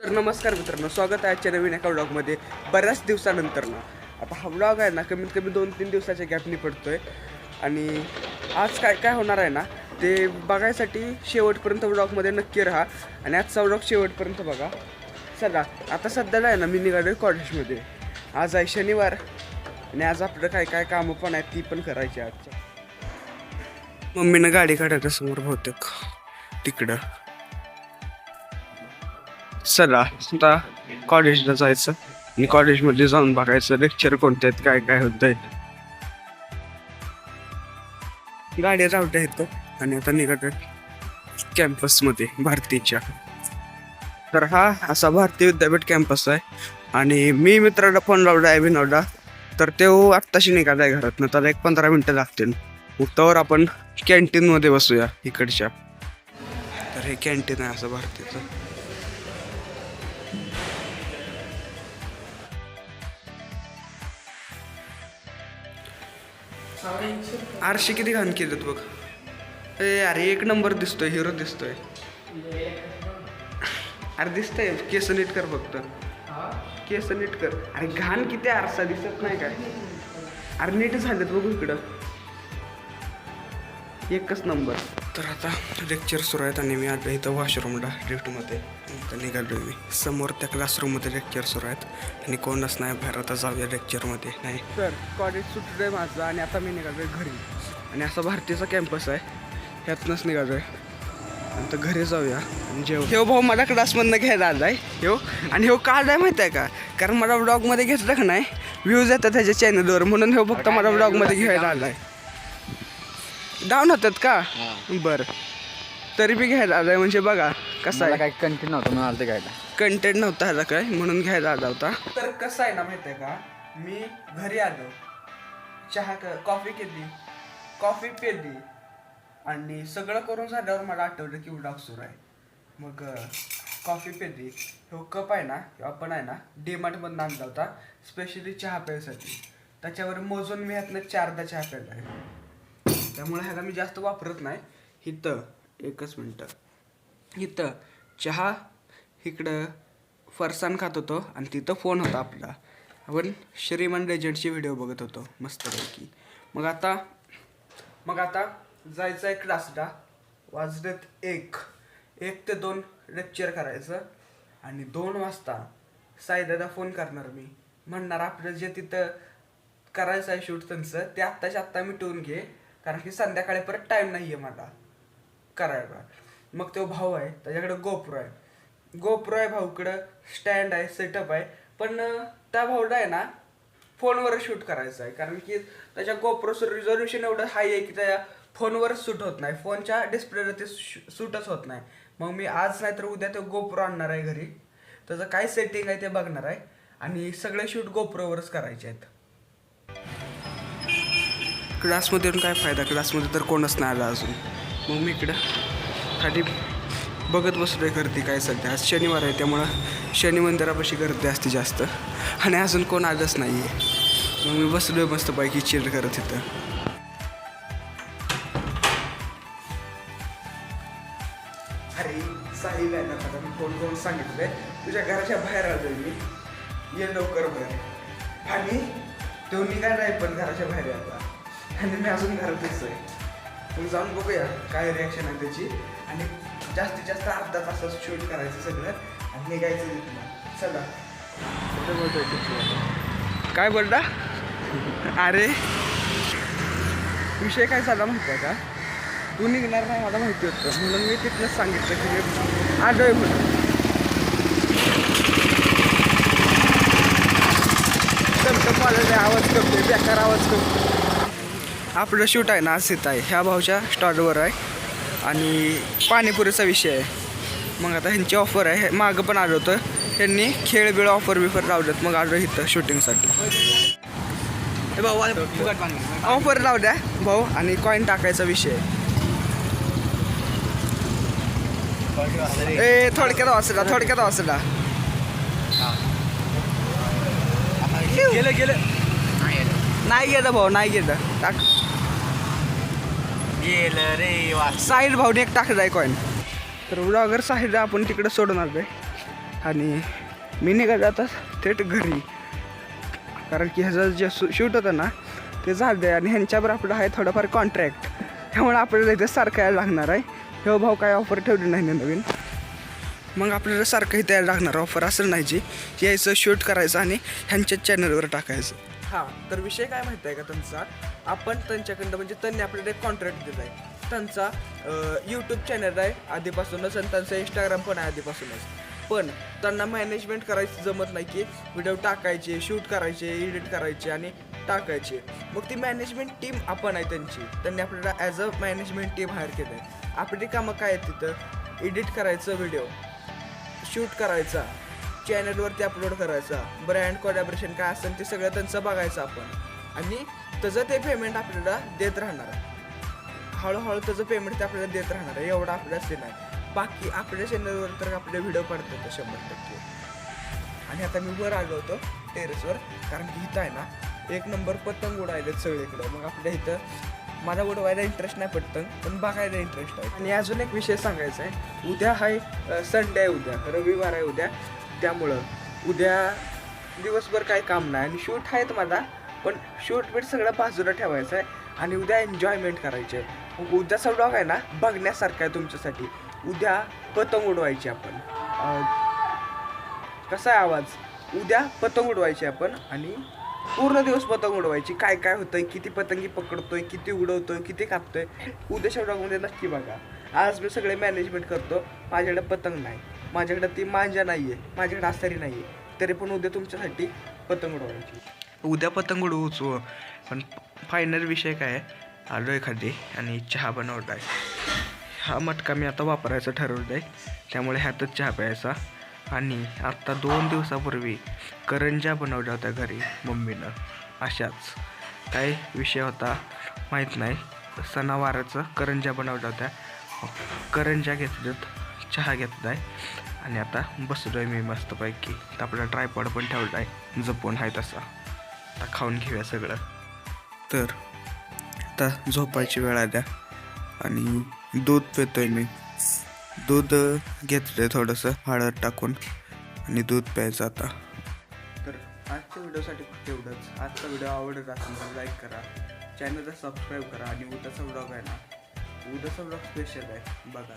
तर नमस्कार मित्रांनो, स्वागत आहे आजच्या नवीन एका व्लॉगमध्ये. बऱ्याच दिवसानंतर ना आता हा व्लॉग आहे ना कमीत कमी 2-3 दिवसाच्या गॅपनी पडतोय. आणि आज काय काय होणार आहे ना ते बघायसाठी शेवटपर्यंत व्लॉगमध्ये नक्की राहा आणि आजचा व्लॉग शेवटपर्यंत बघा. चला आता सध्याला आहे ना मी निघालो आहे कॉलेजमध्ये. आज आहे शनिवार आणि आज आपलं काय काय कामं पण आहेत ती पण करायची आजच्या. मम्मीनं गाडी काढायला समोर बहुतेक तिकडं. चला आता कॉलेजला जायचं आणि कॉलेजमध्ये जाऊन बघायचं लेक्चर कोणते आहेत, काय काय होतंय. गाड्या रावट्या आहेत आणि आता निघत कॅम्पसमध्ये भारतीच्या. तर हा असा भारतीय विद्यापीठ कॅम्पस आहे आणि मी मित्राला फोन लावला आहे विनोदला. तर तो आत्ताशी निघालाय घरातनं, त्याला 15 मिनटं लागतील. मग त्यावर आपण कॅन्टीनमध्ये बसूया इकडच्या. तर हे कॅन्टीन आहे असं भारतीचं. आरशी किती घाण केलेत बघ. अरे एक नंबर दिसतोय, हिरो दिसतोय. अरे दिसतंय, केस नीट कर फक्त, केस नीट कर. अरे घाण किती आरसा दिसत नाही काय. अरे नीट झालेत बघू इकडं, एकच नंबर. तर आता लेक्चर सुरू आहेत आणि मी आलो इथं वॉशरूमला लिफ्टमध्ये. आता निघालो मी समोर त्या क्लासरूममध्ये लेक्चर सुरू आहेत आणि कोणच नाही बाहेर. आता जाऊया लेक्चरमध्ये. नाही तर कॉलेज सुटलं आहे माझं आणि आता मी निघालो आहे घरी. आणि असा भारतीचा कॅम्पस आहे, ह्यातनंच निघालो आहे. आता घरी जाऊया आणि हे भाऊ मला क्लासमधनं घ्यायला आला आहे ह्यो. आणि ह्यो का आलाय माहिती आहे का, कारण मला व्लॉगमध्ये घेतलं का नाही व्ह्यूज येतात त्याच्या चॅनलवर, म्हणून ह्यो फक्त मला व्लॉगमध्ये घ्यायला आला आहे. डाऊन होतात का? बरं, तरी बी घ्यायला आलाय. म्हणजे बघा कसं आहे, काय कंटेंट नव्हतं म्हणून आलं ते घ्यायला. कंटेंट नव्हता ह्याला काय, म्हणून घ्यायला आला होता. तर कसं आहे ना माहिती आहे का, मी घरी आलो, चहा कॉफी केली, कॉफी पेली आणि सगळं करून झाल्यावर मला आठवलं की व्लॉग सुरू आहे. मग कॉफी पेली. तो कप आहे ना आपण आहे ना डीमार्टमधून आणला होता स्पेशली चहा प्यायसाठी. त्याच्यावर मोजून मी ह्यातनं 4दा चहा प्यायला आहे. त्यामुळे ह्याला मी जास्त वापरत नाही. इथं एकच मिनटं, इथं चहा, इकडं फरसाण खात होतो आणि तिथं फोन होता आपला. आपण श्रीमान लेजंडची व्हिडिओ बघत होतो मस्तपैकी. मग आता जायचं आहे क्लासला. वाजलेत 1 ते 2 लेक्चर करायचं आणि 2 वाजता सायदाला फोन करणार मी. म्हणणार आपलं जे तिथं करायचं आहे शूट त्यांचं ते आत्ताच्या आत्ता मिटवून घे, कारण की संध्याकाळी परत टाईम नाही आहे मला करायला. मग तो भाऊ आहे त्याच्याकडे गोप्रो आहे भाऊकडं, स्टँड आहे, सेटअप आहे. पण त्या भाऊला आहे ना फोनवर शूट करायचं आहे, कारण की त्याच्या गोप्रोचं रिझॉल्युशन एवढं हाय आहे की त्या फोनवरच शूट होत नाही, फोनच्या डिस्प्लेला ते शूटच होत नाही. मग मी आज नाही तर उद्या तो गोप्रो आणणार आहे घरी, त्याचं काय सेटिंग आहे ते बघणार आहे आणि सगळे शूट गोप्रोवरच करायचे आहेत. क्लासमध्ये येऊन काय फायदा, क्लासमध्ये तर कोणच नाही आला अजून. मग मी इकडं खाली बघत बसलोय गर्दी काय सध्या. आज शनिवार आहे त्यामुळं शनी मंदिरापाशी गर्दी असते जास्त आणि अजून कोण आलंच नाही आहे. मग मी बसलोय मस्तपैकी चिल करत इथं. अरे साहिल आहे ना, मी फोन करून सांगितलंय तुझ्या घराच्या बाहेर आलोय मी, ये लवकर बाहेर. आणि तो निघाला नाही पण घराच्या बाहेर आता आणि मी अजून घरातच आहे. मग जाऊन बघूया काय रिॲक्शन आहे त्याची. आणि जास्तीत जास्त अर्धा तासाचं शूट करायचं सगळं आणि निघायचं तिथून. चला काय बोलता. अरे विषय काय झाला माहिती आहे का, तू निघणार नाही मला माहिती होतं, म्हणून मी तिथनंच सांगितलं की मी आलोय म्हणून. कॉलेजला आवाज करतोय, बेकार आवाज करतो. आपलं शूट आहे ना असित आहे, ह्या भाऊच्या स्टॉलवर आहे आणि पाणीपुरीचा विषय आहे. मग आता ह्यांची ऑफर आहे, मागं पण आलं होतं ह्यांनी खेळ ऑफर लावल्यात. मग आलो इथं शूटिंगसाठी. भाऊ ऑफर लावल्या भाऊ आणि कॉईन टाकायचा विषय. थोडक्यात वाचला गेलं नाही गेलं भाऊ, नाही गेलं. टाक गेलं रे साहिल भाऊने एक टाकलाय कॉईन. तर ब्लॉगर साहिलला आपण तिकडे सोडून आलोय आणि मी निघालो आता थेट घरी, कारण की ह्याचं जे शूट होतं ना ते झालं आणि ह्यांच्यावर आपलं आहे थोडंफार कॉन्ट्रॅक्ट, त्यामुळे आपल्याला इथे सारखं यायला लागणार आहे. हे भाऊ काय ऑफर ठेवली नाही नवीन, मग आपल्याला सारखं इथे यायला लागणार. ऑफर असं नाही जी यायचं शूट करायचं आणि ह्यांच्याच चॅनलवर टाकायचं. हां, तर विषय काय माहिती आहे का त्यांचा, आपण त्यांच्याकडनं म्हणजे त्यांनी आपल्याला एक कॉन्ट्रॅक्ट दिला आहे. त्यांचा यूट्यूब चॅनल आहे आधीपासूनच आणि त्यांचा इंस्टाग्राम पण आहे आधीपासूनच, पण त्यांना मॅनेजमेंट करायचं जमत नाही की व्हिडिओ टाकायचे, शूट करायचे, एडिट करायचे आणि टाकायचे. मग ती मॅनेजमेंट टीम आपण आहे त्यांची, त्यांनी आपल्याला as a management team hire केलं आहे. आपली कामं काय आहेत तिथं, एडिट करायचं व्हिडिओ, शूट करायचा, चॅनलवरती अपलोड करायचा, ब्रँड कोलॅबरेशन काय असेल ते सगळं त्यांचं बघायचं आपण आणि त्याचं ते पेमेंट आपल्याला देत राहणार आहे. हळूहळू त्याचं पेमेंट ते आपल्याला देत राहणार आहे, एवढं आपल्याला ते नाही. बाकी आपल्या चॅनलवर तर आपले व्हिडिओ पडतात 100%. आणि आता मी वर आलो होतो टेरेसवर, कारण की इथं आहे ना एक नंबर पतंग उडायलेत सगळीकडं. मग आपल्या इथं मला उडवायला इंटरेस्ट नाही पतंग, पण बघायला इंटरेस्ट आहे. आणि अजून एक विषय सांगायचा आहे, उद्या आहे संडे आहे, उद्या रविवार आहे उद्या, त्यामुळं उद्या दिवसभर काही काम नाही आणि शूट आहेत माझा, पण शूट बीट सगळं बाजूला ठेवायचं आहे आणि उद्या एन्जॉयमेंट करायची आहे. मग उद्याचा व्लॉग आहे ना बघण्यासारखा आहे तुमच्यासाठी. उद्या पतंग उडवायची आपण, कसा आहे आवाज, उद्या पतंग उडवायची आपण आणि पूर्ण दिवस पतंग उडवायची. काय काय होतंय, किती पतंगी पकडतोय, किती उडवतोय, किती कापतोय, उद्याच्या व्लॉगमध्ये नक्की बघा. आज मी सगळे मॅनेजमेंट करतो, माझ्याकडे पतंग नाही, माझ्याकडे ती मांजा नाही आहे, माझ्याकडे आसारी नाही आहे, तरी पण उद्या तुमच्यासाठी पतंग उडवायची. उद्या पतंग उडवूच, पण फायनल विषय काय आहे, आलो एखादी आणि चहा बनवला आहे. हा मटका मी आता वापरायचा ठरवलं आहे, त्यामुळे ह्यातच चहा प्यायचा. आणि आत्ता 2 दिवसापूर्वी करंज्या बनवल्या होत्या घरी मम्मीनं. अशाच काय विषय होता माहीत नाही, सणावाराचं करंज्या बनवल्या होत्या. करंज्या घेतल्यात, चहा घेतला आहे आणि आता बसलो आहे मी मस्तपैकी. आपला ट्रायपॉड पण ठेवला आहे जपून आहे तसा. आता खाऊन घेऊया सगळं. तर आता झोपायची वेळ आल्या आणि दूध पितोय मी. दूध घेतलं थोडंसं हळद टाकून आणि दूध प्यायचं आता. तर आजच्या व्हिडिओसाठी फक्त एवढंच. आजचा व्हिडिओ आवडत असेल तर लाईक करा, चॅनलला सबस्क्राईब करा आणि उद्याचा व्लॉग आहे ना, उद्याचा व्लॉग स्पेशल आहे बघा.